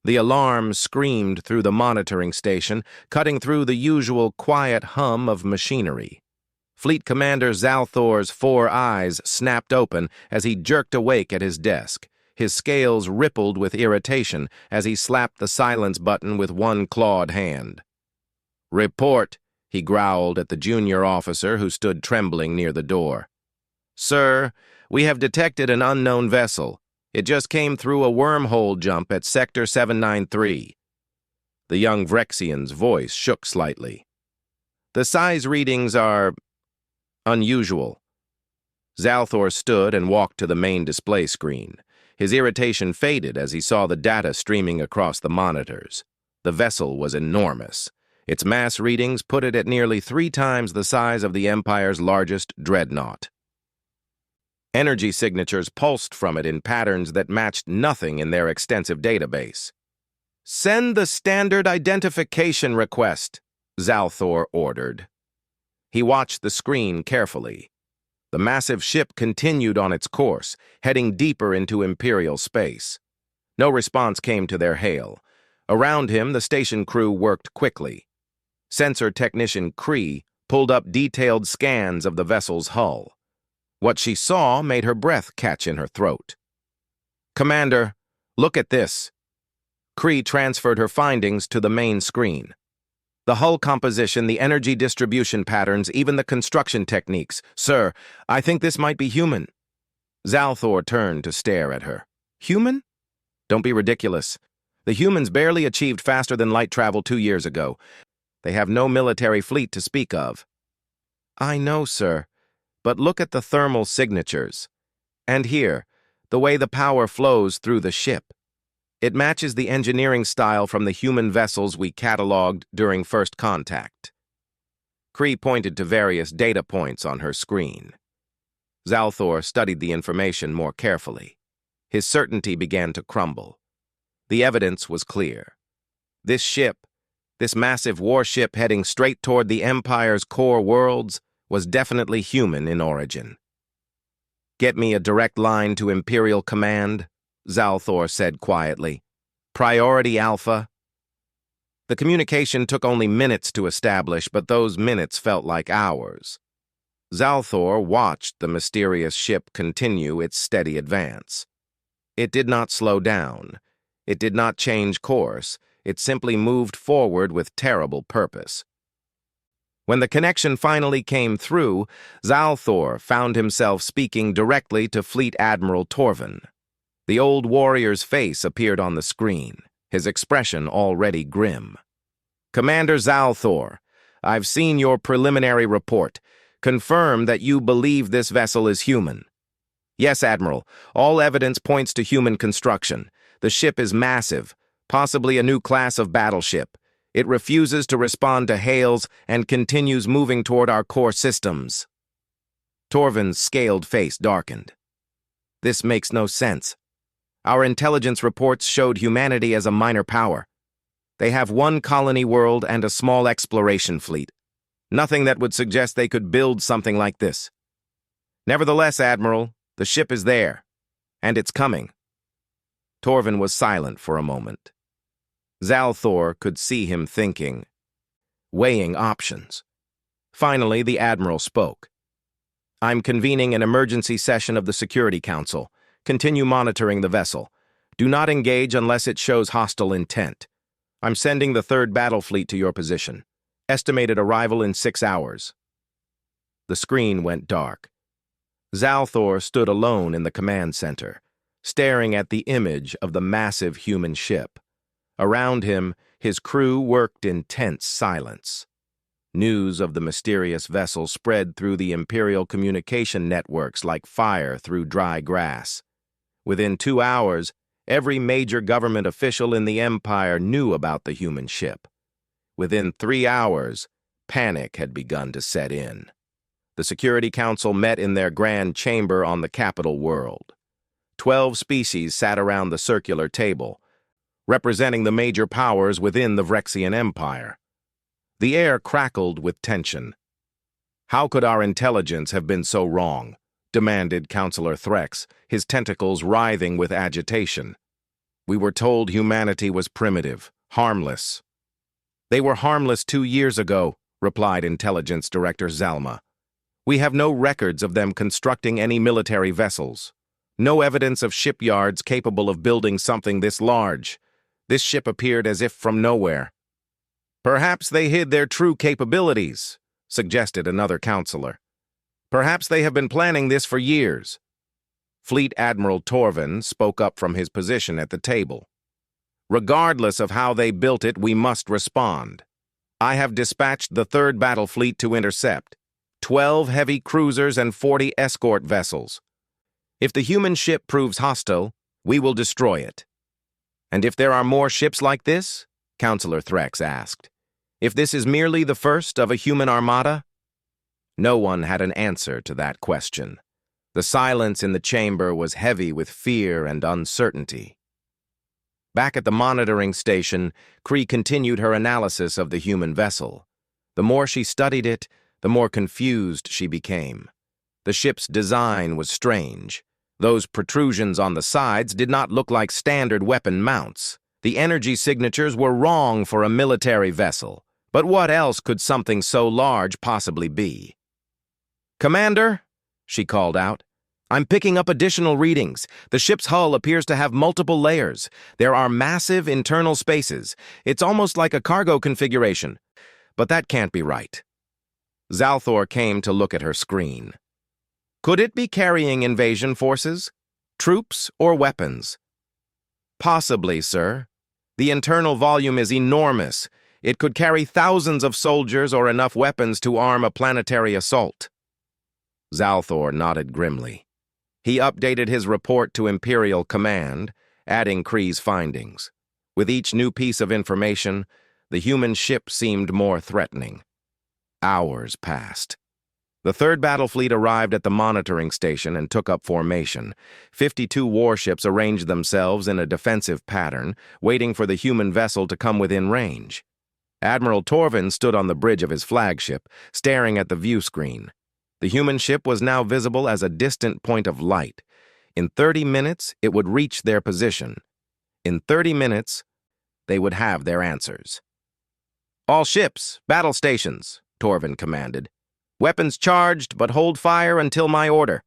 The alarm screamed through the monitoring station, cutting through the usual quiet hum of machinery. Fleet Commander Zalthor's 4 eyes snapped open as he jerked awake at his desk. His scales rippled with irritation as he slapped the silence button with one clawed hand. "Report," he growled at the junior officer who stood trembling near the door. "Sir, we have detected an unknown vessel. It just came through a wormhole jump at Sector 793. The young Vrexian's voice shook slightly. "The size readings are unusual." Zalthor stood and walked to the main display screen. His irritation faded as he saw the data streaming across the monitors. The vessel was enormous. Its mass readings put it at nearly 3 times the size of the Empire's largest dreadnought. Energy signatures pulsed from it in patterns that matched nothing in their extensive database. "Send the standard identification request," Zalthor ordered. He watched the screen carefully. The massive ship continued on its course, heading deeper into Imperial space. No response came to their hail. Around him, the station crew worked quickly. Sensor technician Cree pulled up detailed scans of the vessel's hull. What she saw made her breath catch in her throat. "Commander, look at this." Cree transferred her findings to the main screen. The hull composition, the energy distribution patterns, even the construction techniques. "Sir, I think this might be human." Zalthor turned to stare at her. "Human? Don't be ridiculous. The humans barely achieved faster-than-light travel 2 years ago. They have no military fleet to speak of." "I know, sir. But look at the thermal signatures. And here, the way the power flows through the ship. It matches the engineering style from the human vessels we cataloged during first contact." Cree pointed to various data points on her screen. Zalthor studied the information more carefully. His certainty began to crumble. The evidence was clear. This ship, this massive warship heading straight toward the Empire's core worlds, was definitely human in origin. "Get me a direct line to Imperial Command," Zalthor said quietly. "Priority Alpha." The communication took only minutes to establish, but those minutes felt like hours. Zalthor watched the mysterious ship continue its steady advance. It did not slow down. It did not change course. It simply moved forward with terrible purpose. When the connection finally came through, Zalthor found himself speaking directly to Fleet Admiral Torvin. The old warrior's face appeared on the screen, his expression already grim. "Commander Zalthor, I've seen your preliminary report. Confirm that you believe this vessel is human." "Yes, Admiral. All evidence points to human construction. The ship is massive, possibly a new class of battleship. It refuses to respond to hails and continues moving toward our core systems." Torvin's scaled face darkened. "This makes no sense. Our intelligence reports showed humanity as a minor power. They have 1 colony world and a small exploration fleet. Nothing that would suggest they could build something like this. Nevertheless, Admiral, the ship is there, and it's coming." Torvin was silent for a moment. Zalthor could see him thinking, weighing options. Finally, the Admiral spoke. "I'm convening an emergency session of the Security Council. Continue monitoring the vessel. Do not engage unless it shows hostile intent. I'm sending the 3rd Battle Fleet to your position. Estimated arrival in 6 hours." The screen went dark. Zalthor stood alone in the command center, staring at the image of the massive human ship. Around him, his crew worked in tense silence. News of the mysterious vessel spread through the Imperial communication networks like fire through dry grass. Within 2 hours, every major government official in the Empire knew about the human ship. Within 3 hours, panic had begun to set in. The Security Council met in their grand chamber on the capital world. 12 species sat around the circular table, representing the major powers within the Vrexian Empire. The air crackled with tension. "How could our intelligence have been so wrong?" demanded Councillor Threx, his tentacles writhing with agitation. We were told humanity was primitive, harmless. They were harmless 2 years ago, replied Intelligence Director Zalma. We have no records of them constructing any military vessels. No evidence of shipyards capable of building something this large. This ship appeared as if from nowhere. Perhaps they hid their true capabilities, suggested another counselor. Perhaps they have been planning this for years. Fleet Admiral Torvin spoke up from his position at the table. Regardless of how they built it, we must respond. I have dispatched the 3rd Battle Fleet to intercept. 12 heavy cruisers and 40 escort vessels. If the human ship proves hostile, we will destroy it. And if there are more ships like this? Counselor Threx asked. If this is merely the first of a human armada? No one had an answer to that question. The silence in the chamber was heavy with fear and uncertainty. Back at the monitoring station, Cree continued her analysis of the human vessel. The more she studied it, the more confused she became. The ship's design was strange. Those protrusions on the sides did not look like standard weapon mounts. The energy signatures were wrong for a military vessel. But what else could something so large possibly be? "Commander," she called out, "I'm picking up additional readings. The ship's hull appears to have multiple layers. There are massive internal spaces. It's almost like a cargo configuration. But that can't be right." Zalthor came to look at her screen. Could it be carrying invasion forces? Troops or weapons? Possibly, sir. The internal volume is enormous. It could carry thousands of soldiers or enough weapons to arm a planetary assault. Zalthor nodded grimly. He updated his report to Imperial Command, adding Kree's findings. With each new piece of information, the human ship seemed more threatening. Hours passed. The 3rd Battle Fleet arrived at the monitoring station and took up formation. 52 warships arranged themselves in a defensive pattern, waiting for the human vessel to come within range. Admiral Torvin stood on the bridge of his flagship, staring at the view screen. The human ship was now visible as a distant point of light. In 30 minutes, it would reach their position. In 30 minutes, they would have their answers. "All ships, battle stations," Torvin commanded. "Weapons charged, but hold fire until my order.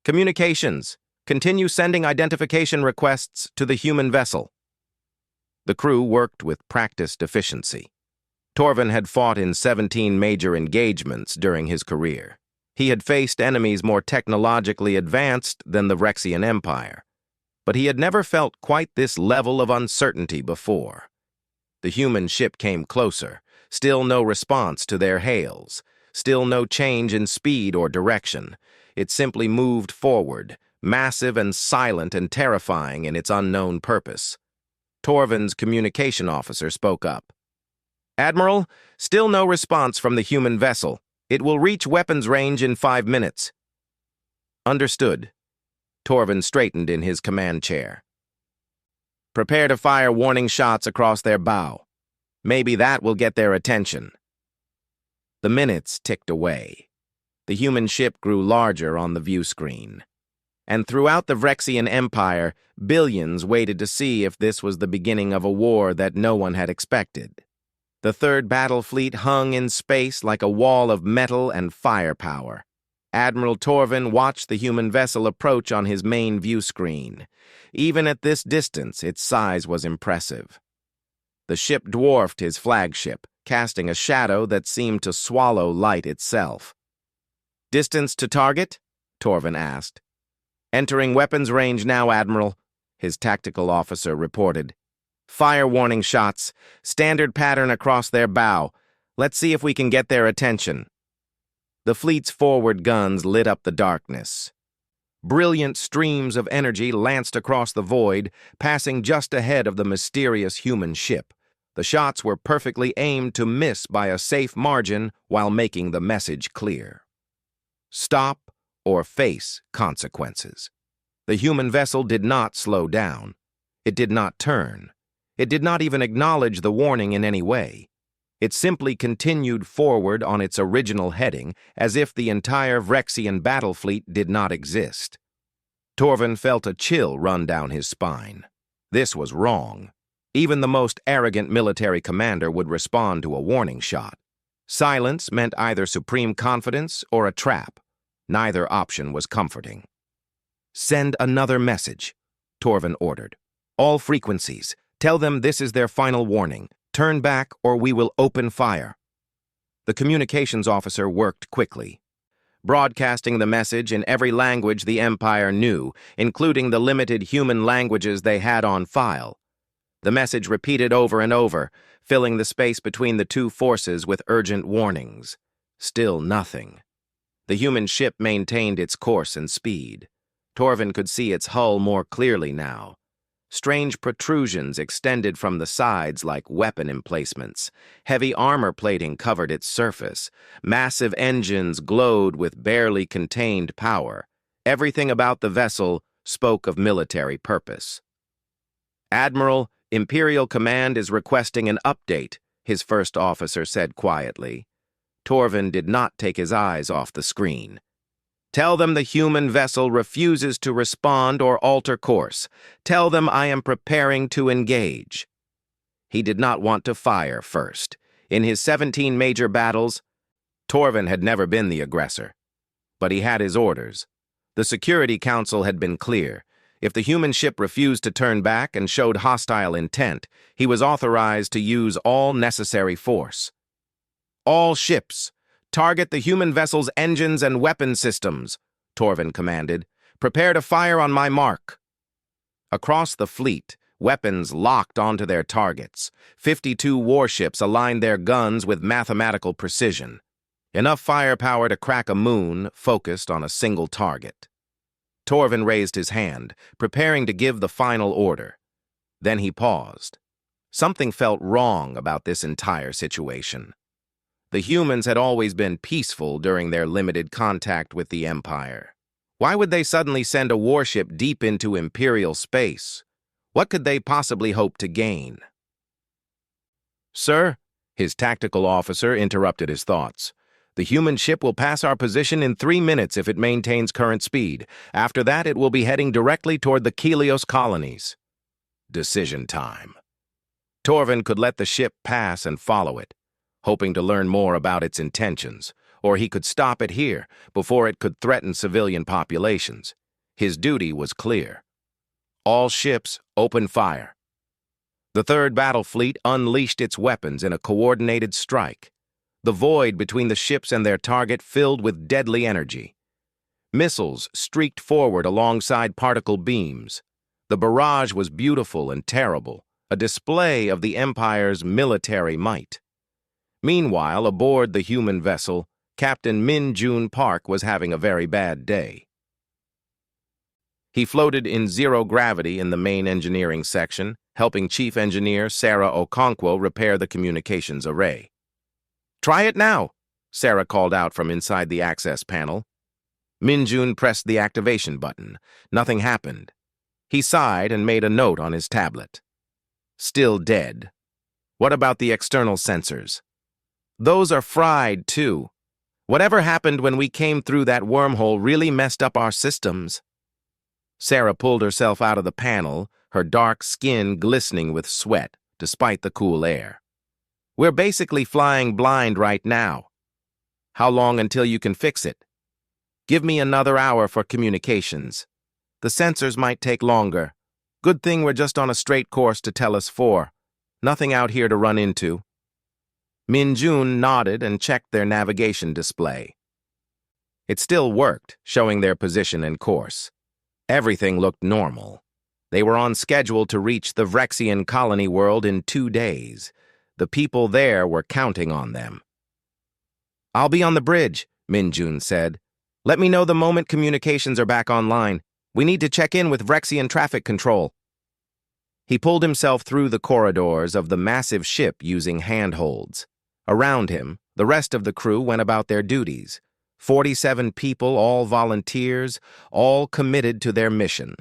Communications, continue sending identification requests to the human vessel." The crew worked with practiced efficiency. Torvin had fought in 17 major engagements during his career. He had faced enemies more technologically advanced than the Rexian Empire, but he had never felt quite this level of uncertainty before. The human ship came closer, still no response to their hails. Still no change in speed or direction. It simply moved forward, massive and silent and terrifying in its unknown purpose. Torvin's communication officer spoke up. "Admiral, still no response from the human vessel. It will reach weapons range in 5 minutes." "Understood." Torvin straightened in his command chair. "Prepare to fire warning shots across their bow. Maybe that will get their attention." The minutes ticked away. The human ship grew larger on the view screen. And throughout the Vrexian Empire, billions waited to see if this was the beginning of a war that no one had expected. The 3rd Battle Fleet hung in space like a wall of metal and firepower. Admiral Torvin watched the human vessel approach on his main view screen. Even at this distance, its size was impressive. The ship dwarfed his flagship, casting a shadow that seemed to swallow light itself. "Distance to target?" Torvin asked. "Entering weapons range now, Admiral," his tactical officer reported. "Fire warning shots. Standard pattern across their bow. Let's see if we can get their attention." The fleet's forward guns lit up the darkness. Brilliant streams of energy lanced across the void, passing just ahead of the mysterious human ship. The shots were perfectly aimed to miss by a safe margin while making the message clear. Stop or face consequences. The human vessel did not slow down. It did not turn. It did not even acknowledge the warning in any way. It simply continued forward on its original heading as if the entire Vrexian battle fleet did not exist. Torvin felt a chill run down his spine. This was wrong. Even the most arrogant military commander would respond to a warning shot. Silence meant either supreme confidence or a trap. Neither option was comforting. "Send another message," Torvin ordered. "All frequencies. Tell them this is their final warning. Turn back or we will open fire." The communications officer worked quickly, broadcasting the message in every language the Empire knew, including the limited human languages they had on file. The message repeated over and over, filling the space between the two forces with urgent warnings. Still nothing. The human ship maintained its course and speed. Torvin could see its hull more clearly now. Strange protrusions extended from the sides like weapon emplacements. Heavy armor plating covered its surface. Massive engines glowed with barely contained power. Everything about the vessel spoke of military purpose. "Admiral, Imperial Command is requesting an update," his first officer said quietly. Torvin did not take his eyes off the screen. "Tell them the human vessel refuses to respond or alter course. Tell them I am preparing to engage." He did not want to fire first. In his 17 major battles, Torvin had never been the aggressor. But he had his orders. The Security Council had been clear. If the human ship refused to turn back and showed hostile intent, he was authorized to use all necessary force. "All ships, target the human vessel's engines and weapon systems," Torvin commanded. "Prepare to fire on my mark." Across the fleet, weapons locked onto their targets. 52 warships aligned their guns with mathematical precision. Enough firepower to crack a moon focused on a single target. Torvin raised his hand, preparing to give the final order. Then he paused. Something felt wrong about this entire situation. The humans had always been peaceful during their limited contact with the Empire. Why would they suddenly send a warship deep into Imperial space? What could they possibly hope to gain? "Sir," his tactical officer interrupted his thoughts. "The human ship will pass our position in 3 minutes if it maintains current speed. After that, it will be heading directly toward the Helios colonies." Decision time. Torvin could let the ship pass and follow it, hoping to learn more about its intentions, or he could stop it here before it could threaten civilian populations. His duty was clear. All ships, open fire. The Third Battle Fleet unleashed its weapons in a coordinated strike. The void between the ships and their target filled with deadly energy. Missiles streaked forward alongside particle beams. The barrage was beautiful and terrible, a display of the Empire's military might. Meanwhile, aboard the human vessel, Captain Min Jun Park was having a very bad day. He floated in zero gravity in the main engineering section, helping Chief Engineer Sarah Okonkwo repair the communications array. "Try it now," Sarah called out from inside the access panel. Min Jun pressed the activation button. Nothing happened. He sighed and made a note on his tablet. "Still dead. What about the external sensors?" "Those are fried, too. Whatever happened when we came through that wormhole really messed up our systems." Sarah pulled herself out of the panel, her dark skin glistening with sweat, despite the cool air. "We're basically flying blind right now. How long until you can fix it?" "Give me another hour for communications. The sensors might take longer. Good thing we're just on a straight course to Tellus 4. Nothing out here to run into." Min Jun nodded and checked their navigation display. It still worked, showing their position and course. Everything looked normal. They were on schedule to reach the Vrexian colony world in 2 days. The people there were counting on them. "I'll be on the bridge," Min Jun said. "Let me know the moment communications are back online. We need to check in with Vrexian traffic control." He pulled himself through the corridors of the massive ship using handholds. Around him, the rest of the crew went about their duties. 47 people, all volunteers, all committed to their mission.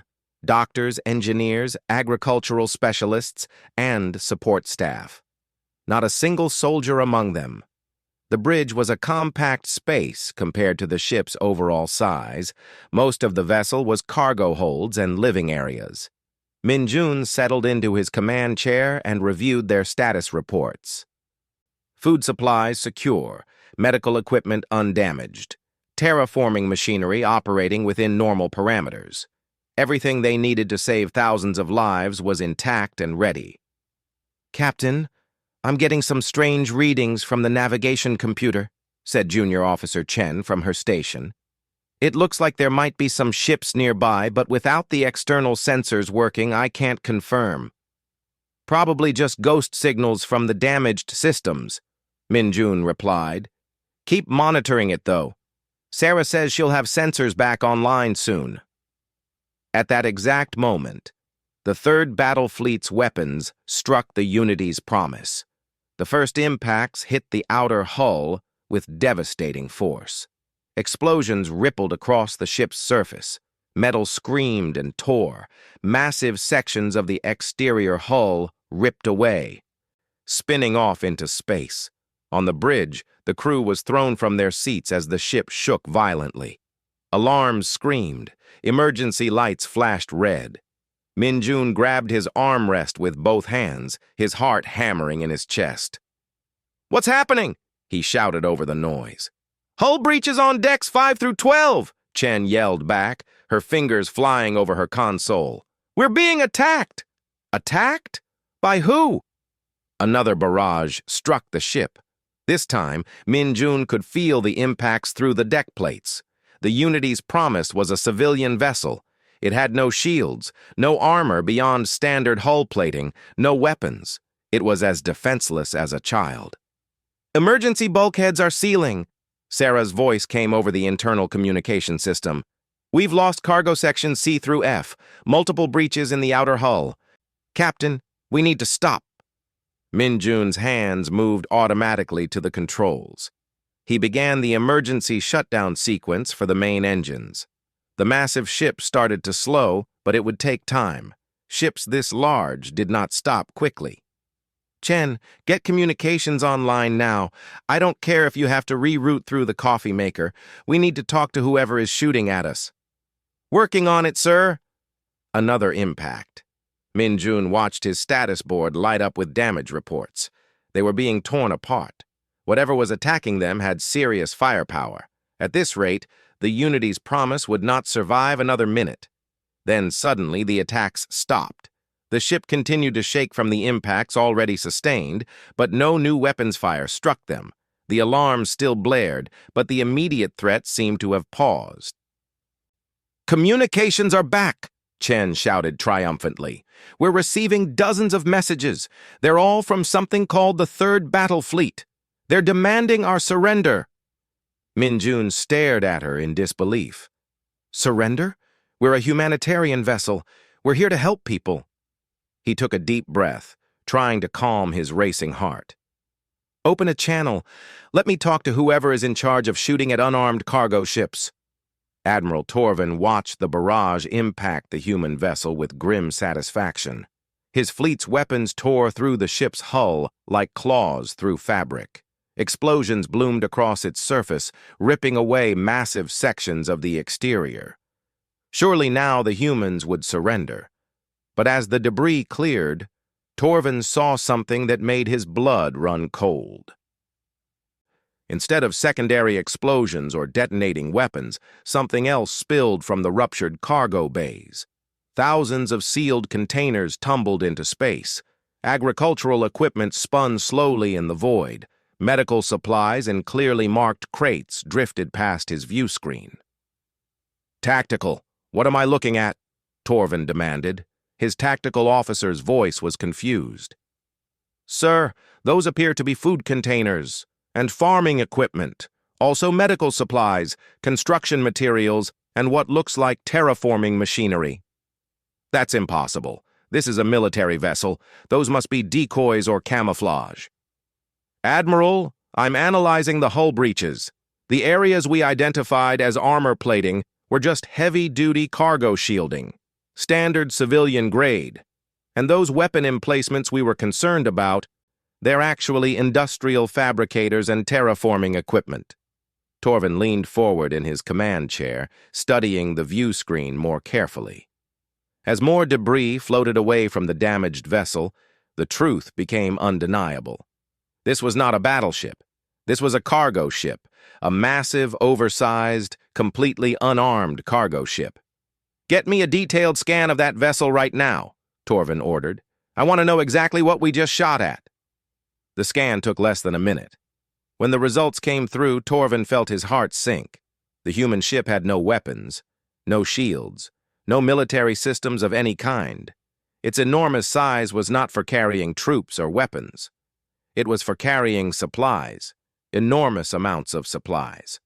Doctors, engineers, agricultural specialists, and support staff. Not a single soldier among them. The bridge was a compact space compared to the ship's overall size. Most of the vessel was cargo holds and living areas. Min-jun settled into his command chair and reviewed their status reports. Food supplies secure, medical equipment undamaged, terraforming machinery operating within normal parameters. Everything they needed to save thousands of lives was intact and ready. "Captain, I'm getting some strange readings from the navigation computer," said Junior Officer Chen from her station. "It looks like there might be some ships nearby, but without the external sensors working, I can't confirm." "Probably just ghost signals from the damaged systems," Min-jun replied. "Keep monitoring it, though. Sarah says she'll have sensors back online soon." At that exact moment, the Third Battle Fleet's weapons struck the Unity's Promise. The first impacts hit the outer hull with devastating force. Explosions rippled across the ship's surface. Metal screamed and tore. Massive sections of the exterior hull ripped away, spinning off into space. On the bridge, the crew was thrown from their seats as the ship shook violently. Alarms screamed. Emergency lights flashed red. Min-jun grabbed his armrest with both hands, his heart hammering in his chest. "What's happening?" he shouted over the noise. "Hull breaches on decks 5 through 12, Chen yelled back, her fingers flying over her console. "We're being attacked!" "Attacked? By who?" Another barrage struck the ship. This time, Min-jun could feel the impacts through the deck plates. The Unity's Promise was a civilian vessel. It had no shields, no armor beyond standard hull plating, no weapons. It was as defenseless as a child. "Emergency bulkheads are sealing," Sarah's voice came over the internal communication system. "We've lost cargo section C through F, multiple breaches in the outer hull. Captain, we need to stop." Min-jun's hands moved automatically to the controls. He began the emergency shutdown sequence for the main engines. The massive ship started to slow, but it would take time. Ships this large did not stop quickly. "Chen, get communications online now. I don't care if you have to reroute through the coffee maker. We need to talk to whoever is shooting at us." "Working on it, sir." Another impact. Min-jun watched his status board light up with damage reports. They were being torn apart. Whatever was attacking them had serious firepower. At this rate, the Unity's Promise would not survive another minute. Then suddenly the attacks stopped. The ship continued to shake from the impacts already sustained, but no new weapons fire struck them. The alarms still blared, but the immediate threat seemed to have paused. "Communications are back!" Chen shouted triumphantly. "We're receiving dozens of messages. They're all from something called the Third Battle Fleet. They're demanding our surrender." Min-jun stared at her in disbelief. "Surrender? We're a humanitarian vessel. We're here to help people." He took a deep breath, trying to calm his racing heart. "Open a channel. Let me talk to whoever is in charge of shooting at unarmed cargo ships." Admiral Torvin watched the barrage impact the human vessel with grim satisfaction. His fleet's weapons tore through the ship's hull like claws through fabric. Explosions bloomed across its surface, ripping away massive sections of the exterior. Surely now the humans would surrender. But as the debris cleared, Torvin saw something that made his blood run cold. Instead of secondary explosions or detonating weapons, something else spilled from the ruptured cargo bays. Thousands of sealed containers tumbled into space. Agricultural equipment spun slowly in the void. Medical supplies in clearly marked crates drifted past his view screen. "Tactical, what am I looking at?" Torvin demanded. His tactical officer's voice was confused. "Sir, those appear to be food containers and farming equipment, also medical supplies, construction materials, and what looks like terraforming machinery." "That's impossible. This is a military vessel. Those must be decoys or camouflage." "Admiral, I'm analyzing the hull breaches. The areas we identified as armor plating were just heavy-duty cargo shielding, standard civilian grade. And those weapon emplacements we were concerned about, they're actually industrial fabricators and terraforming equipment." Torvin leaned forward in his command chair, studying the view screen more carefully. As more debris floated away from the damaged vessel, the truth became undeniable. This was not a battleship. This was a cargo ship, a massive, oversized, completely unarmed cargo ship. "Get me a detailed scan of that vessel right now," Torvin ordered. "I want to know exactly what we just shot at." The scan took less than a minute. When the results came through, Torvin felt his heart sink. The human ship had no weapons, no shields, no military systems of any kind. Its enormous size was not for carrying troops or weapons. It was for carrying supplies, enormous amounts of supplies.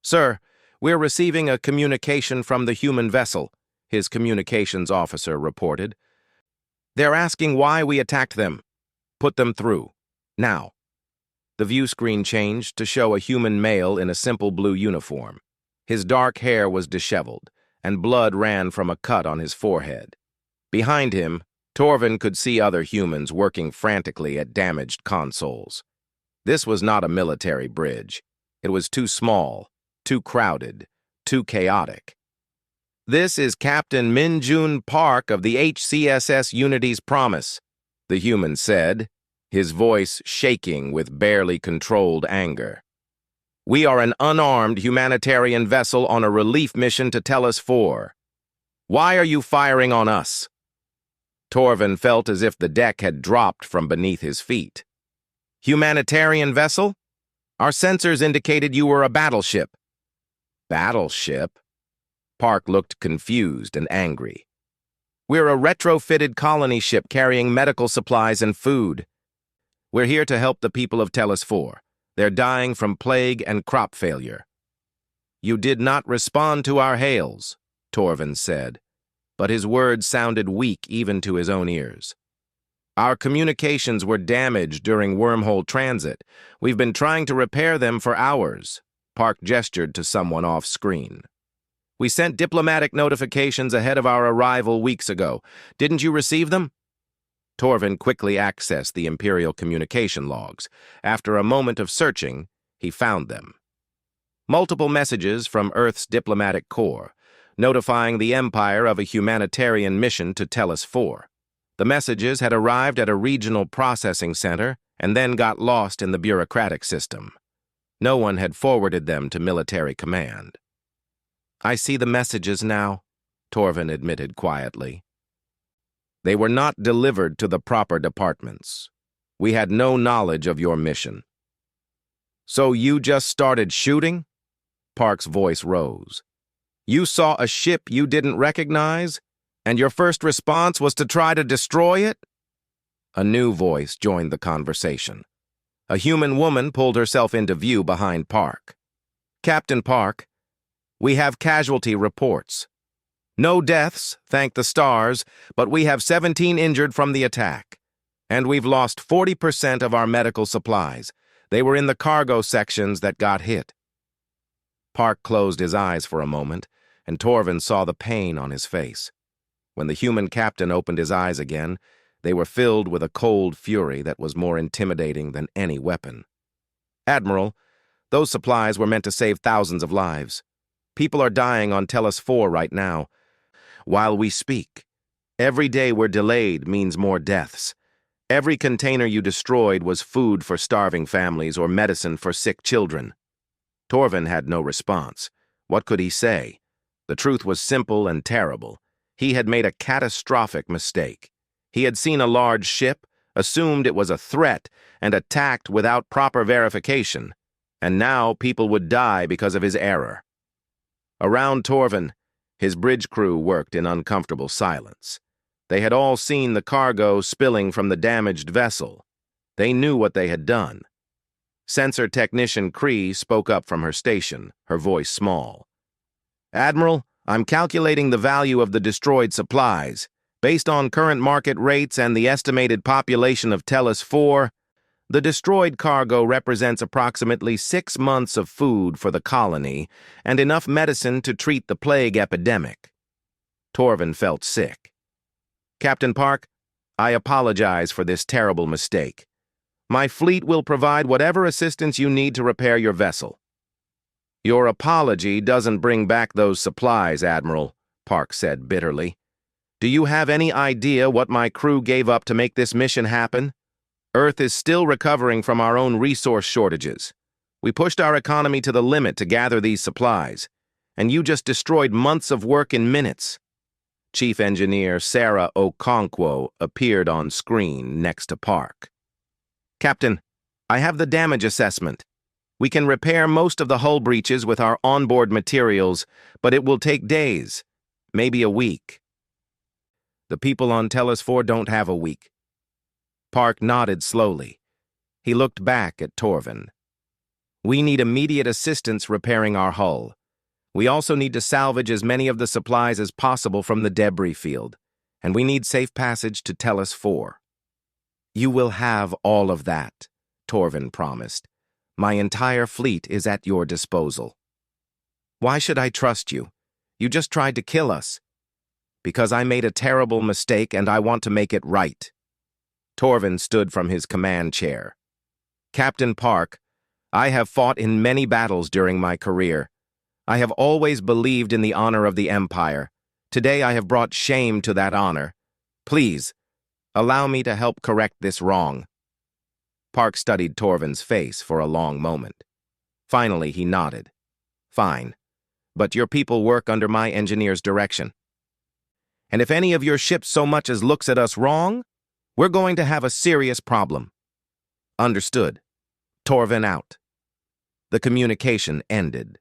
"Sir, we're receiving a communication from the human vessel," his communications officer reported. "They're asking why we attacked them. Put them through. Now." The view screen changed to show a human male in a simple blue uniform. His dark hair was disheveled, and blood ran from a cut on his forehead. Behind him, Torvin could see other humans working frantically at damaged consoles. This was not a military bridge. It was too small, too crowded, too chaotic. "This is Captain Min-Jun Park of the HCSS Unity's Promise," the human said, his voice shaking with barely controlled anger. "We are an unarmed humanitarian vessel on a relief mission to Tellus 4. Why are you firing on us?" Torvin felt as if the deck had dropped from beneath his feet. "Humanitarian vessel? Our sensors indicated you were a battleship." "Battleship?" Park looked confused and angry. "We're a retrofitted colony ship carrying medical supplies and food. We're here to help the people of Tellus 4. They're dying from plague and crop failure." "You did not respond to our hails," Torvin said, but his words sounded weak even to his own ears. "Our communications were damaged during wormhole transit. We've been trying to repair them for hours." Park gestured to someone off-screen. "We sent diplomatic notifications ahead of our arrival weeks ago. Didn't you receive them?" Torvin quickly accessed the Imperial communication logs. After a moment of searching, he found them. Multiple messages from Earth's diplomatic corps, notifying the Empire of a humanitarian mission to Tellus 4. The messages had arrived at a regional processing center and then got lost in the bureaucratic system. No one had forwarded them to military command. "I see the messages now," Torvin admitted quietly. "They were not delivered to the proper departments. We had no knowledge of your mission." "So you just started shooting?" Park's voice rose. "You saw a ship you didn't recognize, and your first response was to try to destroy it?" A new voice joined the conversation. A human woman pulled herself into view behind Park. "Captain Park, we have casualty reports. No deaths, thank the stars, but we have 17 injured from the attack. And we've lost 40% of our medical supplies. They were in the cargo sections that got hit." Park closed his eyes for a moment, and Torvin saw the pain on his face. When the human captain opened his eyes again, they were filled with a cold fury that was more intimidating than any weapon. "Admiral, those supplies were meant to save thousands of lives. People are dying on Tellus 4 right now. While we speak, every day we're delayed means more deaths. Every container you destroyed was food for starving families or medicine for sick children." Torvin had no response. What could he say? The truth was simple and terrible. He had made a catastrophic mistake. He had seen a large ship, assumed it was a threat, and attacked without proper verification. And now people would die because of his error. Around Torvin, his bridge crew worked in uncomfortable silence. They had all seen the cargo spilling from the damaged vessel. They knew what they had done. Sensor Technician Cree spoke up from her station, her voice small. "Admiral, I'm calculating the value of the destroyed supplies. Based on current market rates and the estimated population of Tellus 4, the destroyed cargo represents approximately 6 months of food for the colony and enough medicine to treat the plague epidemic." Torvin felt sick. "Captain Park, I apologize for this terrible mistake. My fleet will provide whatever assistance you need to repair your vessel." "Your apology doesn't bring back those supplies, Admiral," Park said bitterly. Do you have any idea what my crew gave up to make this mission happen? Earth is still recovering from our own resource shortages. We pushed our economy to the limit to gather these supplies, and you just destroyed months of work in minutes. Chief Engineer Sarah Okonkwo appeared on screen next to Park. Captain, I have the damage assessment. We can repair most of the hull breaches with our onboard materials, but it will take days, maybe a week. The people on Tellus 4 don't have a week. Park nodded slowly. He looked back at Torvin. We need immediate assistance repairing our hull. We also need to salvage as many of the supplies as possible from the debris field, and we need safe passage to Tellus 4. You will have all of that, Torvin promised. My entire fleet is at your disposal. Why should I trust you? You just tried to kill us. Because I made a terrible mistake and I want to make it right. Torvin stood from his command chair. Captain Park, I have fought in many battles during my career. I have always believed in the honor of the Empire. Today I have brought shame to that honor. Please, allow me to help correct this wrong. Park studied Torvin's face for a long moment. Finally, he nodded. Fine, but your people work under my engineer's direction. And if any of your ships so much as looks at us wrong, we're going to have a serious problem. Understood. Torvin out. The communication ended.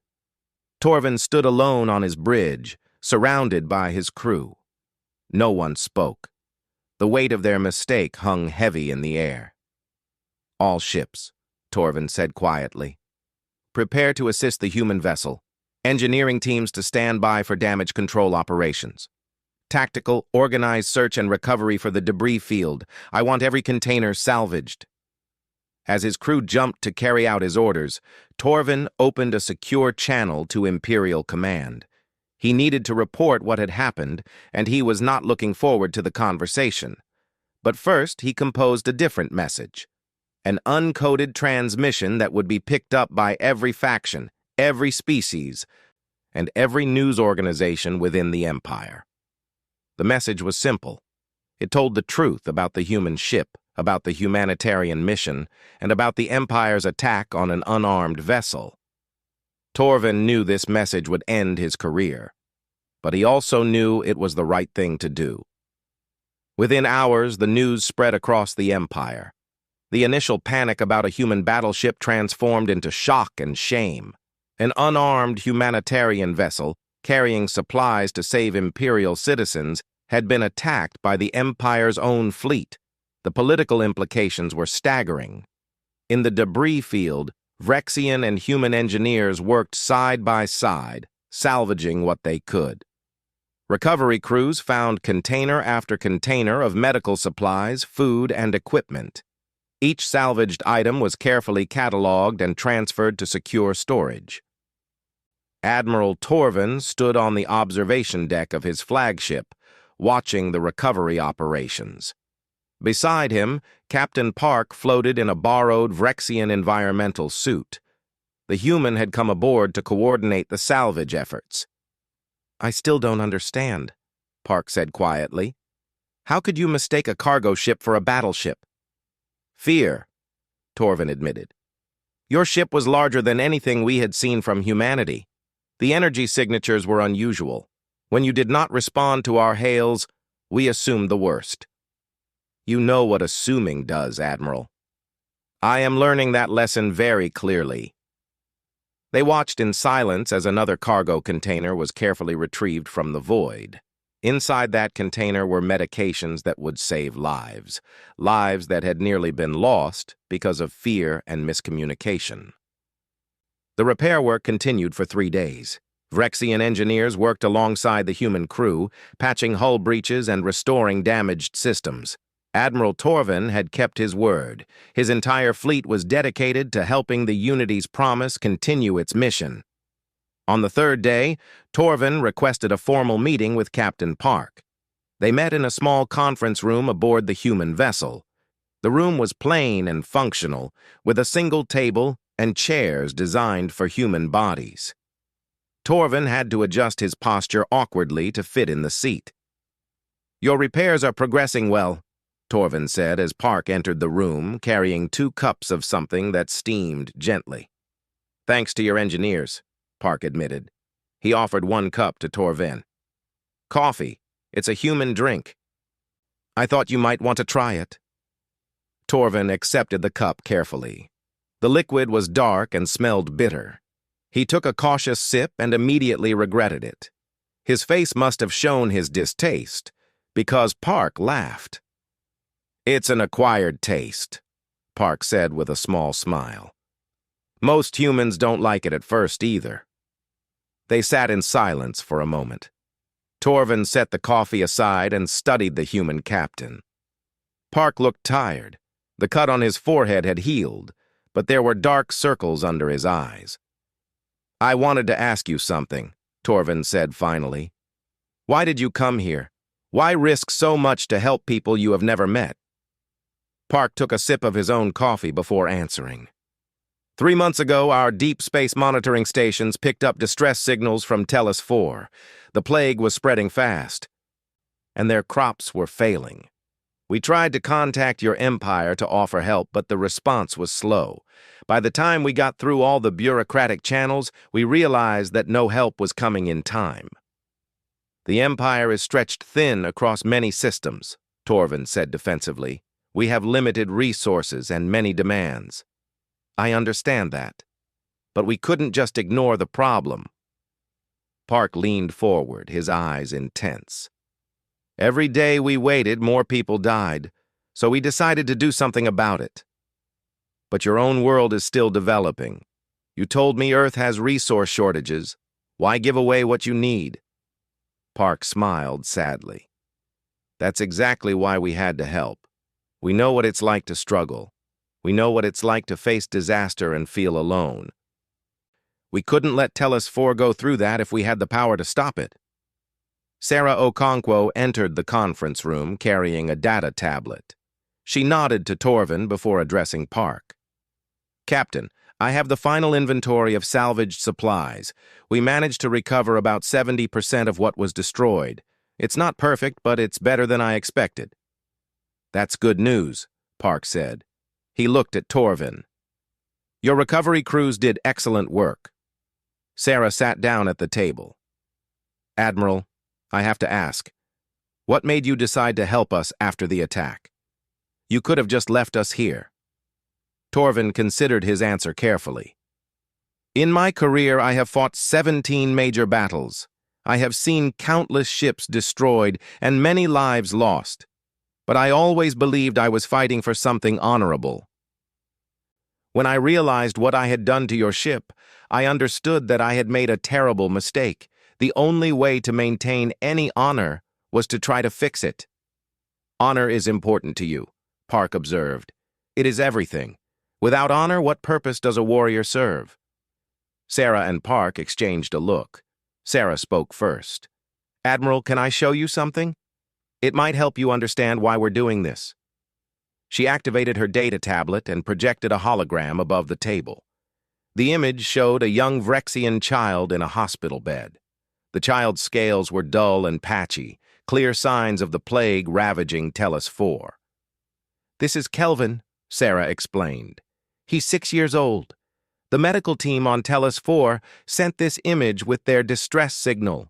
Torvin stood alone on his bridge, surrounded by his crew. No one spoke. The weight of their mistake hung heavy in the air. All ships, Torvin said quietly. Prepare to assist the human vessel. Engineering teams to stand by for damage control operations. Tactical, organized search and recovery for the debris field. I want every container salvaged. As his crew jumped to carry out his orders, Torvin opened a secure channel to Imperial Command. He needed to report what had happened, and he was not looking forward to the conversation. But first, he composed a different message. An uncoded transmission that would be picked up by every faction, every species, and every news organization within the Empire. The message was simple. It told the truth about the human ship, about the humanitarian mission, and about the Empire's attack on an unarmed vessel. Torvin knew this message would end his career, but he also knew it was the right thing to do. Within hours, the news spread across the Empire. The initial panic about a human battleship transformed into shock and shame. An unarmed humanitarian vessel, carrying supplies to save Imperial citizens, had been attacked by the Empire's own fleet. The political implications were staggering. In the debris field, Vrexian and human engineers worked side by side, salvaging what they could. Recovery crews found container after container of medical supplies, food, and equipment. Each salvaged item was carefully cataloged and transferred to secure storage. Admiral Torvin stood on the observation deck of his flagship, watching the recovery operations. Beside him, Captain Park floated in a borrowed Vrexian environmental suit. The human had come aboard to coordinate the salvage efforts. I still don't understand, Park said quietly. How could you mistake a cargo ship for a battleship? Fear, Torvin admitted. Your ship was larger than anything we had seen from humanity. The energy signatures were unusual. When you did not respond to our hails, we assumed the worst. You know what assuming does, Admiral. I am learning that lesson very clearly. They watched in silence as another cargo container was carefully retrieved from the void. Inside that container were medications that would save lives, lives that had nearly been lost because of fear and miscommunication. The repair work continued for 3 days. Vrexian engineers worked alongside the human crew, patching hull breaches and restoring damaged systems. Admiral Torvin had kept his word. His entire fleet was dedicated to helping the Unity's promise continue its mission. On the 3rd day, Torvin requested a formal meeting with Captain Park. They met in a small conference room aboard the human vessel. The room was plain and functional, with a single table and chairs designed for human bodies. Torvin had to adjust his posture awkwardly to fit in the seat. Your repairs are progressing well, Torvin said as Park entered the room, carrying 2 cups of something that steamed gently. Thanks to your engineers, Park admitted. He offered 1 cup to Torvin. Coffee. It's a human drink. I thought you might want to try it. Torvin accepted the cup carefully. The liquid was dark and smelled bitter. He took a cautious sip and immediately regretted it. His face must have shown his distaste, because Park laughed. It's an acquired taste, Park said with a small smile. Most humans don't like it at first either. They sat in silence for a moment. Torvin set the coffee aside and studied the human captain. Park looked tired. The cut on his forehead had healed, but there were dark circles under his eyes. I wanted to ask you something, Torvin said finally. Why did you come here? Why risk so much to help people you have never met? Park took a sip of his own coffee before answering. 3 months ago, our deep space monitoring stations picked up distress signals from Tellus 4. The plague was spreading fast, and their crops were failing. We tried to contact your empire to offer help, but the response was slow. By the time we got through all the bureaucratic channels, we realized that no help was coming in time. The empire is stretched thin across many systems, Torvin said defensively. We have limited resources and many demands. I understand that, but we couldn't just ignore the problem. Park leaned forward, his eyes intense. Every day we waited, more people died, so we decided to do something about it. But your own world is still developing. You told me Earth has resource shortages. Why give away what you need? Park smiled sadly. That's exactly why we had to help. We know what it's like to struggle. We know what it's like to face disaster and feel alone. We couldn't let Tellus 4 go through that if we had the power to stop it. Sarah Okonkwo entered the conference room carrying a data tablet. She nodded to Torvin before addressing Park. Captain, I have the final inventory of salvaged supplies. We managed to recover about 70% of what was destroyed. It's not perfect, but it's better than I expected. That's good news, Park said. He looked at Torvin. Your recovery crews did excellent work. Sarah sat down at the table. Admiral, I have to ask, what made you decide to help us after the attack? You could have just left us here. Torvin considered his answer carefully. In my career, I have fought 17 major battles. I have seen countless ships destroyed and many lives lost. But I always believed I was fighting for something honorable. When I realized what I had done to your ship, I understood that I had made a terrible mistake. The only way to maintain any honor was to try to fix it. Honor is important to you, Park observed. It is everything. Without honor, what purpose does a warrior serve? Sarah and Park exchanged a look. Sarah spoke first. Admiral, can I show you something? It might help you understand why we're doing this. She activated her data tablet and projected a hologram above the table. The image showed a young Vrexian child in a hospital bed. The child's scales were dull and patchy, clear signs of the plague ravaging Tellus 4. This is Kelvin, Sarah explained. He's 6 years old. The medical team on Tellus 4 sent this image with their distress signal.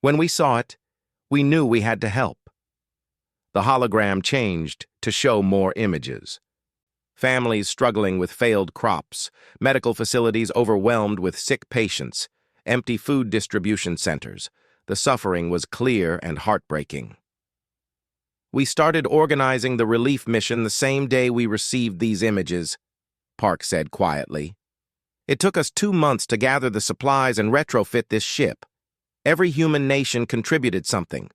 When we saw it, we knew we had to help. The hologram changed to show more images. Families struggling with failed crops, medical facilities overwhelmed with sick patients, empty food distribution centers. The suffering was clear and heartbreaking. We started organizing the relief mission the same day we received these images, Park said quietly. It took us 2 months to gather the supplies and retrofit this ship. Every human nation contributed something.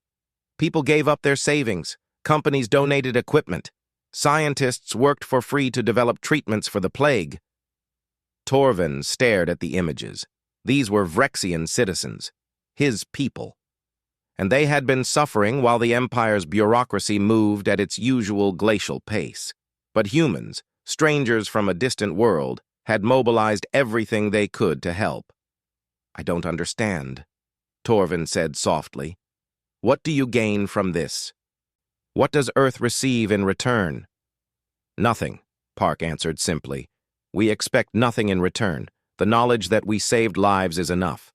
People gave up their savings. Companies donated equipment. Scientists worked for free to develop treatments for the plague. Torvin stared at the images. These were Vrexian citizens, his people. And they had been suffering while the Empire's bureaucracy moved at its usual glacial pace. But humans, strangers from a distant world, had mobilized everything they could to help. I don't understand, Torvin said softly. What do you gain from this? What does Earth receive in return? Nothing, Park answered simply. We expect nothing in return. The knowledge that we saved lives is enough.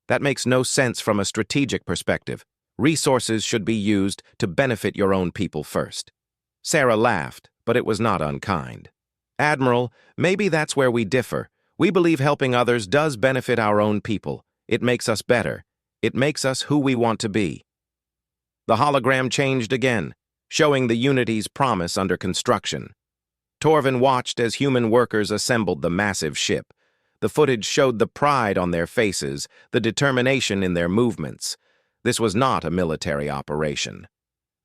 That makes no sense from a strategic perspective. Resources should be used to benefit your own people first. Sarah laughed, but it was not unkind. Admiral, maybe that's where we differ. We believe helping others does benefit our own people. It makes us better. It makes us who we want to be. The hologram changed again, showing the Unity's promise under construction. Torvin watched as human workers assembled the massive ship. The footage showed the pride on their faces, the determination in their movements. This was not a military operation.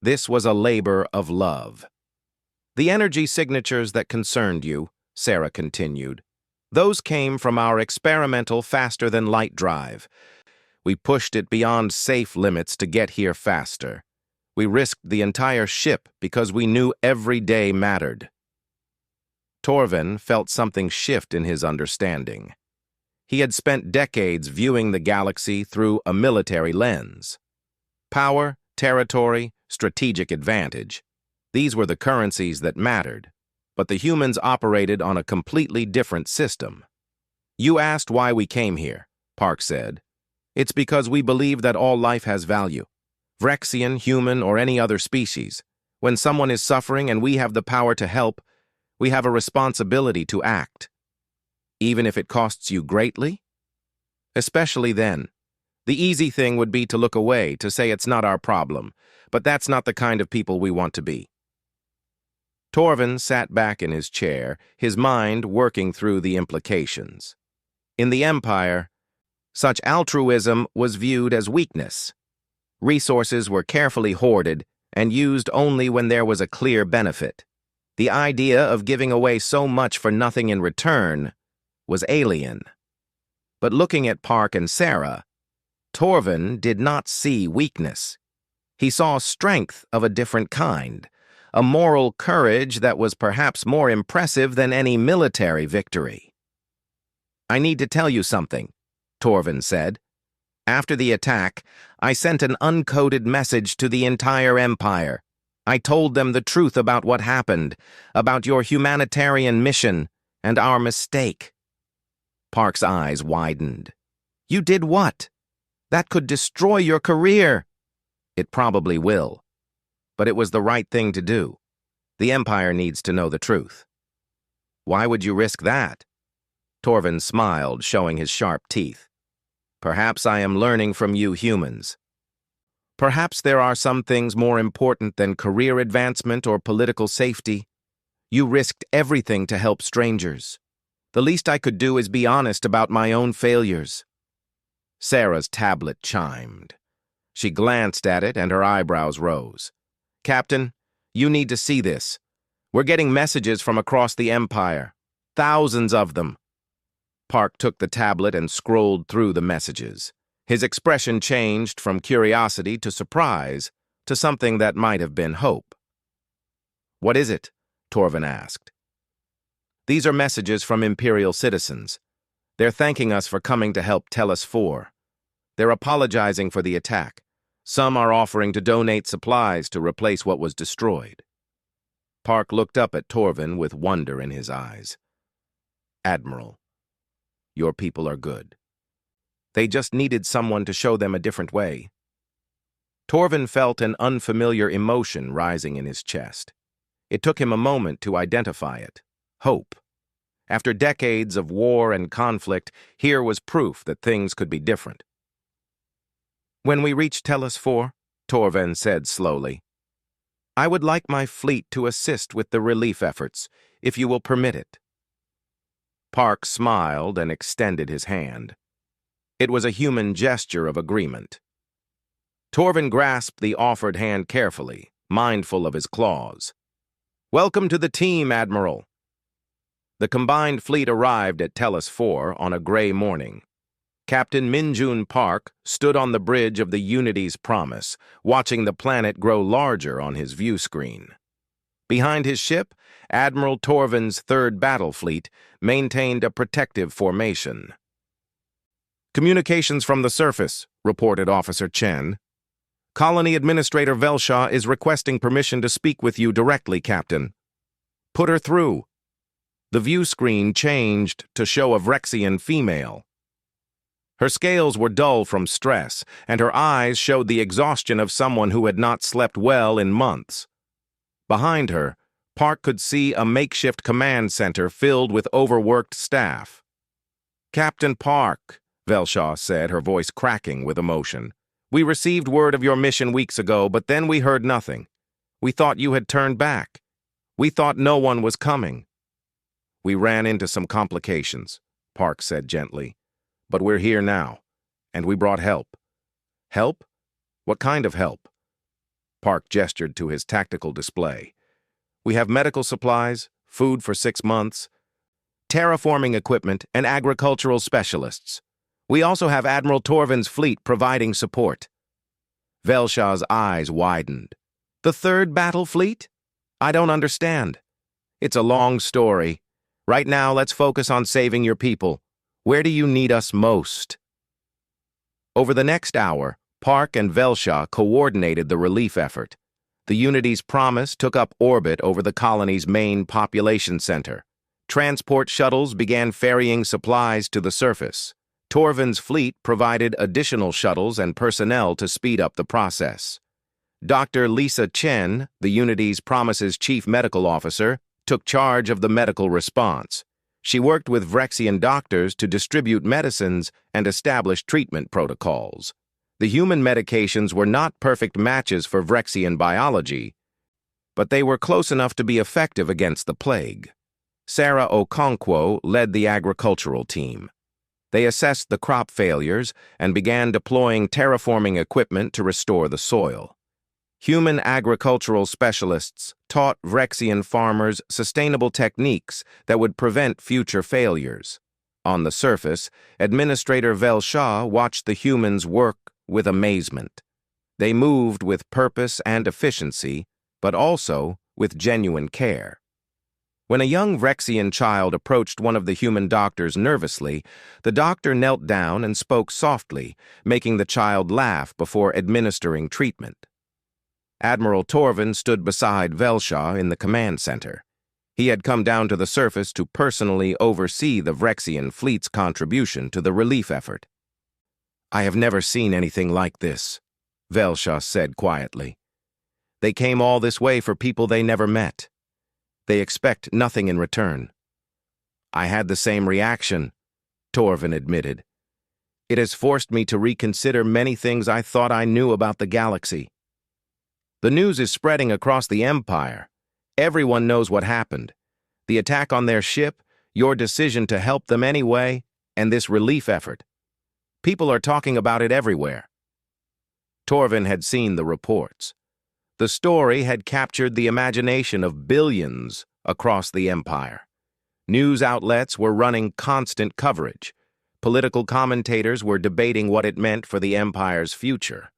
This was a labor of love. The energy signatures that concerned you, Sarah continued, those came from our experimental faster-than-light drive. We pushed it beyond safe limits to get here faster. We risked the entire ship because we knew every day mattered. Torvin felt something shift in his understanding. He had spent decades viewing the galaxy through a military lens. Power, territory, strategic advantage. These were the currencies that mattered, but the humans operated on a completely different system. You asked why we came here, Park said. It's because we believe that all life has value. Vrexian, human, or any other species. When someone is suffering and we have the power to help, we have a responsibility to act. Even if it costs you greatly? Especially then. The easy thing would be to look away, to say it's not our problem, but that's not the kind of people we want to be. Torvin sat back in his chair, his mind working through the implications. In the Empire, such altruism was viewed as weakness. Resources were carefully hoarded and used only when there was a clear benefit. The idea of giving away so much for nothing in return was alien. But looking at Park and Sarah, Torvin did not see weakness. He saw strength of a different kind, a moral courage that was perhaps more impressive than any military victory. I need to tell you something, Torvin said. After the attack, I sent an uncoded message to the entire Empire. I told them the truth about what happened, about your humanitarian mission, and our mistake. Park's eyes widened. You did what? That could destroy your career. It probably will. But it was the right thing to do. The Empire needs to know the truth. Why would you risk that? Torvin smiled, showing his sharp teeth. Perhaps I am learning from you humans. Perhaps there are some things more important than career advancement or political safety. You risked everything to help strangers. The least I could do is be honest about my own failures. Sarah's tablet chimed. She glanced at it and her eyebrows rose. Captain, you need to see this. We're getting messages from across the Empire. Thousands of them. Park took the tablet and scrolled through the messages. His expression changed from curiosity to surprise to something that might have been hope. What is it? Torvin asked. These are messages from Imperial citizens. They're thanking us for coming to help Tellus 4. They're apologizing for the attack. Some are offering to donate supplies to replace what was destroyed. Park looked up at Torvin with wonder in his eyes. Admiral, your people are good. They just needed someone to show them a different way. Torvin felt an unfamiliar emotion rising in his chest. It took him a moment to identify it. Hope. After decades of war and conflict, here was proof that things could be different. When we reach Tellus 4, Torvin said slowly, I would like my fleet to assist with the relief efforts, if you will permit it. Park smiled and extended his hand. It was a human gesture of agreement. Torvin grasped the offered hand carefully, mindful of his claws. Welcome to the team, Admiral. The combined fleet arrived at Tellus 4 on a gray morning. Captain Minjun Park stood on the bridge of the Unity's Promise, watching the planet grow larger on his view screen. Behind his ship, Admiral Torvin's third battle fleet maintained a protective formation. Communications from the surface, reported Officer Chen. Colony Administrator Velshaw is requesting permission to speak with you directly, Captain. Put her through. The view screen changed to show a Vrexian female. Her scales were dull from stress, and her eyes showed the exhaustion of someone who had not slept well in months. Behind her, Park could see a makeshift command center filled with overworked staff. "Captain Park," Velshaw said, her voice cracking with emotion. "We received word of your mission weeks ago, but then we heard nothing. We thought you had turned back. We thought no one was coming." "We ran into some complications," Park said gently. "But we're here now, and we brought help." "Help? What kind of help?" Park gestured to his tactical display. "We have medical supplies, food for 6 months, terraforming equipment, and agricultural specialists. We also have Admiral Torvin's fleet providing support." Velshaw's eyes widened. "The third battle fleet? I don't understand." "It's a long story. Right now, let's focus on saving your people. Where do you need us most?" Over the next hour, Park and Velshaw coordinated the relief effort. The Unity's Promise took up orbit over the colony's main population center. Transport shuttles began ferrying supplies to the surface. Torvin's fleet provided additional shuttles and personnel to speed up the process. Dr. Lisa Chen, the Unity's Promise's chief medical officer, took charge of the medical response. She worked with Vrexian doctors to distribute medicines and establish treatment protocols. The human medications were not perfect matches for Vrexian biology, but they were close enough to be effective against the plague. Sarah Okonkwo led the agricultural team. They assessed the crop failures and began deploying terraforming equipment to restore the soil. Human agricultural specialists taught Vrexian farmers sustainable techniques that would prevent future failures. On the surface, Administrator Velshaw watched the humans work with amazement. They moved with purpose and efficiency, but also with genuine care. When a young Vrexian child approached one of the human doctors nervously, the doctor knelt down and spoke softly, making the child laugh before administering treatment. Admiral Torvin stood beside Velshaw in the command center. He had come down to the surface to personally oversee the Vrexian fleet's contribution to the relief effort. "I have never seen anything like this," Velshaw said quietly. "They came all this way for people they never met. They expect nothing in return." "I had the same reaction," Torvin admitted. "It has forced me to reconsider many things I thought I knew about the galaxy. The news is spreading across the Empire. Everyone knows what happened. The attack on their ship, your decision to help them anyway, and this relief effort. People are talking about it everywhere." Torvin had seen the reports. The story had captured the imagination of billions across the Empire. News outlets were running constant coverage. Political commentators were debating what it meant for the Empire's future.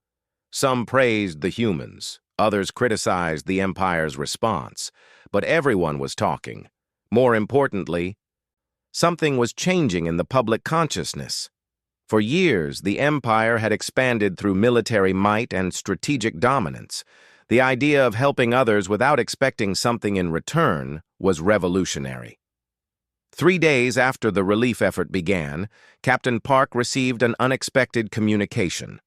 Some praised the humans. Others criticized the Empire's response, but everyone was talking. More importantly, something was changing in the public consciousness. For years, the Empire had expanded through military might and strategic dominance. The idea of helping others without expecting something in return was revolutionary. 3 days after the relief effort began, Captain Park received an unexpected communication.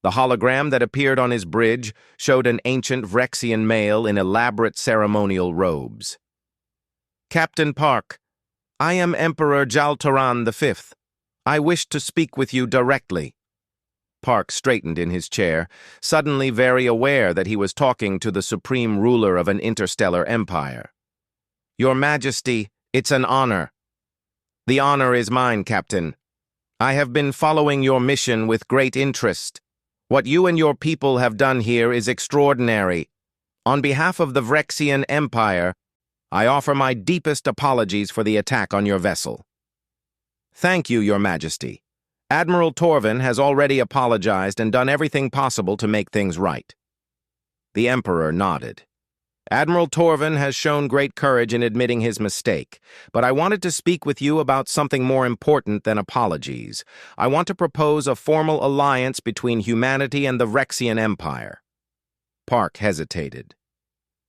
The hologram that appeared on his bridge showed an ancient Vrexian male in elaborate ceremonial robes. "Captain Park, I am Emperor Jaltaran V. I wish to speak with you directly." Park straightened in his chair, suddenly very aware that he was talking to the supreme ruler of an interstellar empire. "Your Majesty, it's an honor." "The honor is mine, Captain. I have been following your mission with great interest. What you and your people have done here is extraordinary. On behalf of the Vrexian Empire, I offer my deepest apologies for the attack on your vessel." "Thank you, Your Majesty. Admiral Torvin has already apologized and done everything possible to make things right." The Emperor nodded. Admiral Torvin has shown great courage in admitting his mistake, but I wanted to speak with you about something more important than apologies. I want to propose a formal alliance between humanity and the Vrexian Empire. Park hesitated.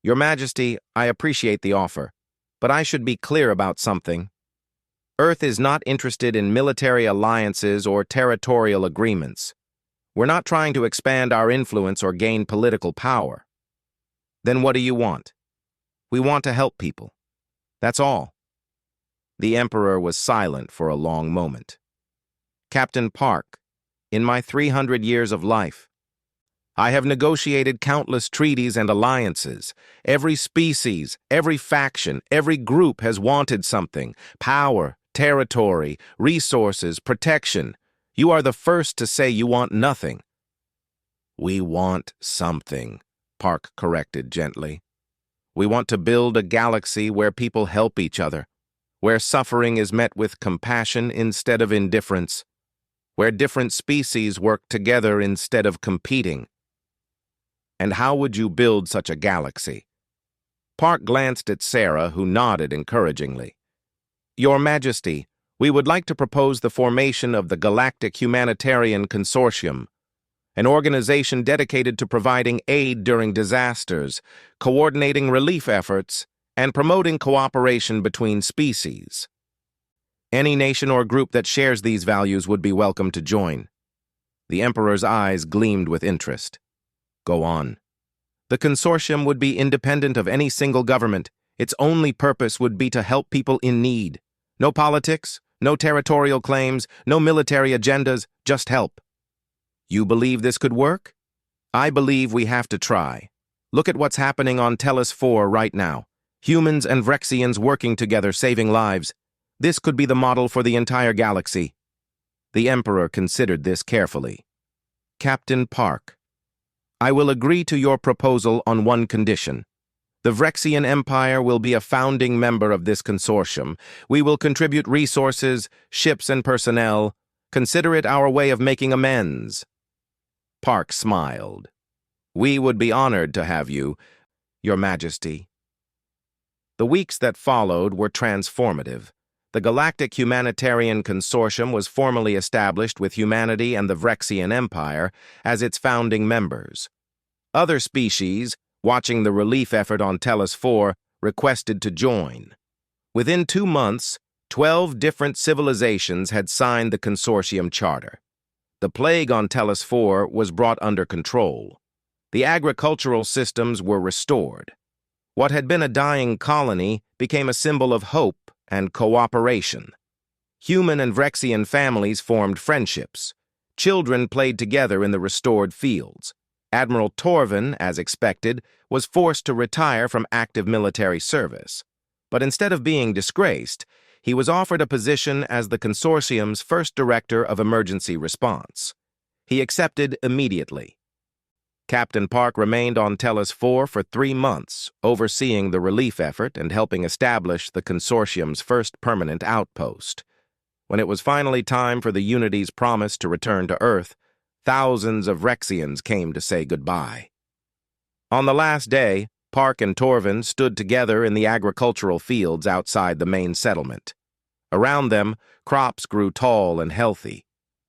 Your Majesty, I appreciate the offer, but I should be clear about something. Earth is not interested in military alliances or territorial agreements. We're not trying to expand our influence or gain political power. Then what do you want? We want to help people. That's all. The Emperor was silent for a long moment. Captain Park, in my 300 years of life, I have negotiated countless treaties and alliances. Every species, every faction, every group has wanted something: power, territory, resources, protection. You are the first to say you want nothing. We want something, Park corrected gently. We want to build a galaxy where people help each other, where suffering is met with compassion instead of indifference, where different species work together instead of competing. And how would you build such a galaxy? Park glanced at Sarah, who nodded encouragingly. Your Majesty, we would like to propose the formation of the Galactic Humanitarian Consortium, an organization dedicated to providing aid during disasters, coordinating relief efforts, and promoting cooperation between species. Any nation or group that shares these values would be welcome to join. The Emperor's eyes gleamed with interest. Go on. The consortium would be independent of any single government. Its only purpose would be to help people in need. No politics, no territorial claims, no military agendas, just help. You believe this could work? I believe we have to try. Look at what's happening on Tellus 4 right now. Humans and Vrexians working together, saving lives. This could be the model for the entire galaxy. The Emperor considered this carefully. Captain Park, I will agree to your proposal on one condition. The Vrexian Empire will be a founding member of this consortium. We will contribute resources, ships, and personnel. Consider it our way of making amends. Park smiled. We would be honored to have you, Your Majesty. The weeks that followed were transformative. The Galactic Humanitarian Consortium was formally established with humanity and the Vrexian Empire as its founding members. Other species, watching the relief effort on Tellus 4, requested to join. Within 2 months, 12 different civilizations had signed the consortium charter. The plague on Tellus 4 was brought under control. The agricultural systems were restored. What had been a dying colony became a symbol of hope and cooperation. Human and Vrexian families formed friendships. Children played together in the restored fields. Admiral Torvin, as expected, was forced to retire from active military service. But instead of being disgraced, he was offered a position as the consortium's first director of emergency response. He accepted immediately. Captain Park remained on Tellus 4 for 3 months, overseeing the relief effort and helping establish the consortium's first permanent outpost. When it was finally time for the Unity's promise to return to Earth, thousands of Vrexians came to say goodbye. On the last day, Park and Torvin stood together in the agricultural fields outside the main settlement. Around them, crops grew tall and healthy.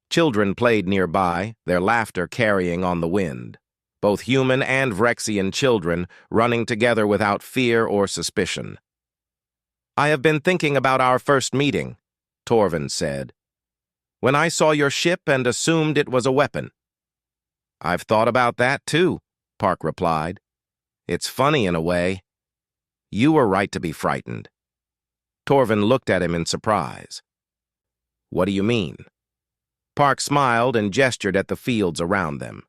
Children played nearby, their laughter carrying on the wind. Both human and Vrexian children running together without fear or suspicion. I have been thinking about our first meeting, Torvin said. When I saw your ship and assumed it was a weapon. I've thought about that too, Park replied. It's funny in a way. You were right to be frightened. Torvin looked at him in surprise. What do you mean? Park smiled and gestured at the fields around them.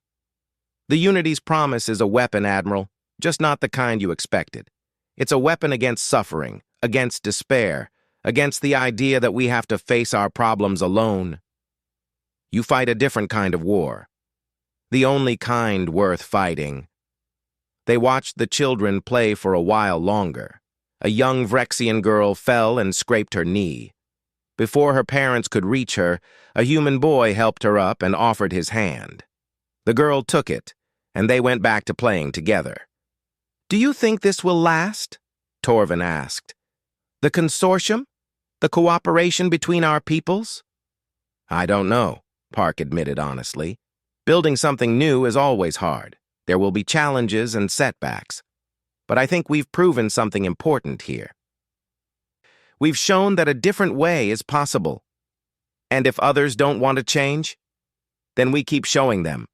The Unity's promise is a weapon, Admiral, just not the kind you expected. It's a weapon against suffering, against despair, against the idea that we have to face our problems alone. You fight a different kind of war. The only kind worth fighting. They watched the children play for a while longer. A young Vrexian girl fell and scraped her knee. Before her parents could reach her, a human boy helped her up and offered his hand. The girl took it, and they went back to playing together. "Do you think this will last?" Torvin asked. "The consortium? The cooperation between our peoples?" "I don't know," Park admitted honestly. "Building something new is always hard. There will be challenges and setbacks. But I think we've proven something important here. We've shown that a different way is possible. And if others don't want to change, then we keep showing them.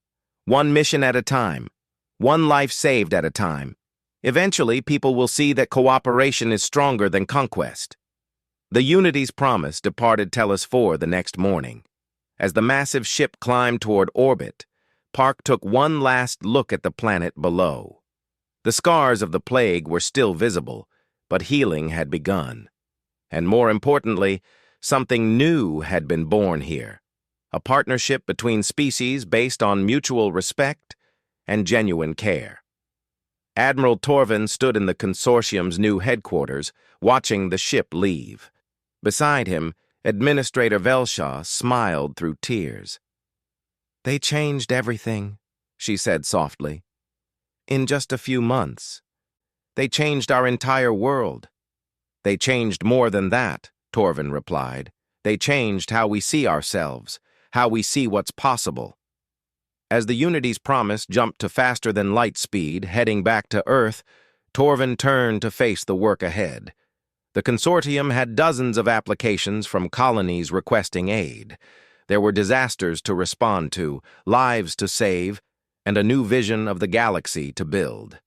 One mission at a time. One life saved at a time. Eventually, people will see that cooperation is stronger than conquest." The Unity's promise departed Tellus 4 the next morning. As the massive ship climbed toward orbit, Park took one last look at the planet below. The scars of the plague were still visible, but healing had begun. And more importantly, something new had been born here. A partnership between species based on mutual respect and genuine care. Admiral Torvin stood in the consortium's new headquarters, watching the ship leave. Beside him, Administrator Velshaw smiled through tears. "They changed everything," she said softly. "In just a few months. They changed our entire world." "They changed more than that," Torvin replied. "They changed how we see ourselves, how we see what's possible." As the Unity's promise jumped to faster-than-light speed, heading back to Earth, Torvin turned to face the work ahead. The consortium had dozens of applications from colonies requesting aid. There were disasters to respond to, lives to save, and a new vision of the galaxy to build.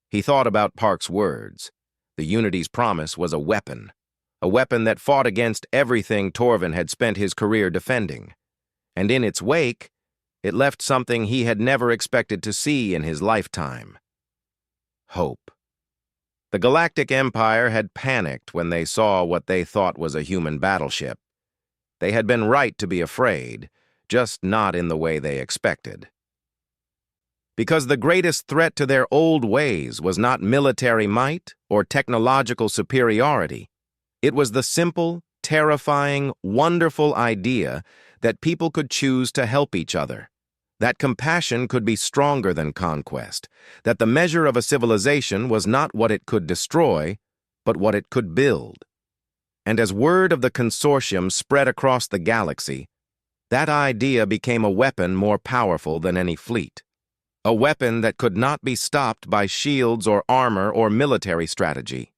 He thought about Park's words. The Unity's promise was a weapon that fought against everything Torvin had spent his career defending. And in its wake, it left something he had never expected to see in his lifetime. Hope. The Galactic Empire had panicked when they saw what they thought was a human battleship. They had been right to be afraid, just not in the way they expected. Because the greatest threat to their old ways was not military might or technological superiority. It was the simple, terrifying, wonderful idea that people could choose to help each other, that compassion could be stronger than conquest, that the measure of a civilization was not what it could destroy, but what it could build. And as word of the consortium spread across the galaxy, that idea became a weapon more powerful than any fleet. A weapon that could not be stopped by shields or armor or military strategy.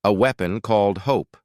A weapon called hope.